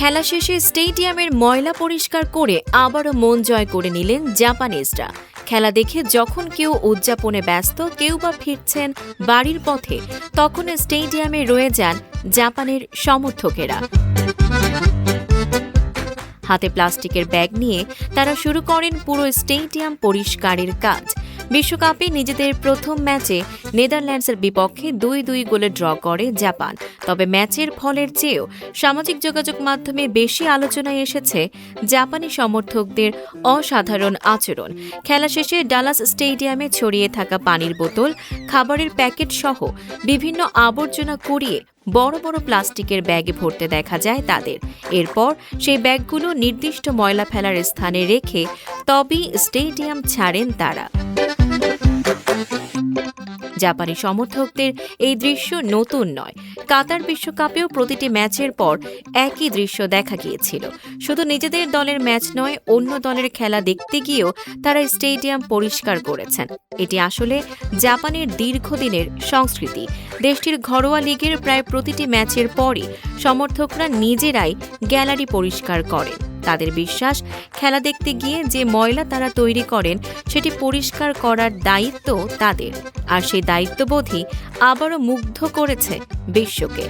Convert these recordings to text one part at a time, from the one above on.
খেলা শেষে স্টেডিয়ামের ময়লা পরিষ্কার করে আবারও মন জয় করে নিলেন জাপানিজরা। খেলা দেখে যখন কেউ উদযাপনে ব্যস্ত, কেউ বা ফিরছেন বাড়ির পথে, তখন স্টেডিয়ামে রয়ে যান জাপানের সমর্থকেরা। হাতে প্লাস্টিকের ব্যাগ নিয়ে তারা শুরু করেন পুরো স্টেডিয়াম পরিষ্কারের কাজ। বিশ্বকাপে নিজেদের প্রথম ম্যাচে নেদারল্যান্ডসের বিপক্ষে 2-2 গোলে ড্র করে জাপান। তবে ম্যাচের ফলের চেয়েও সামাজিক যোগাযোগ মাধ্যমে বেশি আলোচনায় এসেছে জাপানি সমর্থকদের অসাধারণ আচরণ। খেলা শেষে ডালাস স্টেডিয়ামে ছড়িয়ে থাকা পানির বোতল, খাবারের প্যাকেট সহ বিভিন্ন আবর্জনা কুড়িয়ে বড় বড় প্লাস্টিকের ব্যাগে ভরতে দেখা যায় তাদের। এরপর সেই ব্যাগগুলো নির্দিষ্ট ময়লা ফেলার স্থানে রেখে তবেই স্টেডিয়াম ছাড়েন তারা। জাপানি সমর্থকদের এই দৃশ্য নতুন নয়। কাতার বিশ্বকাপেও প্রতিটি ম্যাচের পর একই দৃশ্য দেখা গিয়েছিল। শুধু নিজেদের দলের ম্যাচ নয়, অন্য দলের খেলা দেখতে গিয়েও তারা স্টেডিয়াম পরিষ্কার করেছেন। এটি আসলে জাপানের দীর্ঘদিনের সংস্কৃতি। দেশটির ঘরোয়া লিগের প্রায় প্রতিটি ম্যাচের পরই সমর্থকরা নিজেরাই গ্যালারি পরিষ্কার করেন। তাদের বিশ্বাস, খেলা দেখতে গিয়ে যে ময়লা তারা তৈরি করেন সেটি পরিষ্কার করার দায়িত্ব তাদের। আর সেই দায়িত্ববোধই আবারও মুগ্ধ করেছে বিশ্বকে।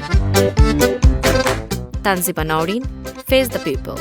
Tanjiba Nowrin, face the people.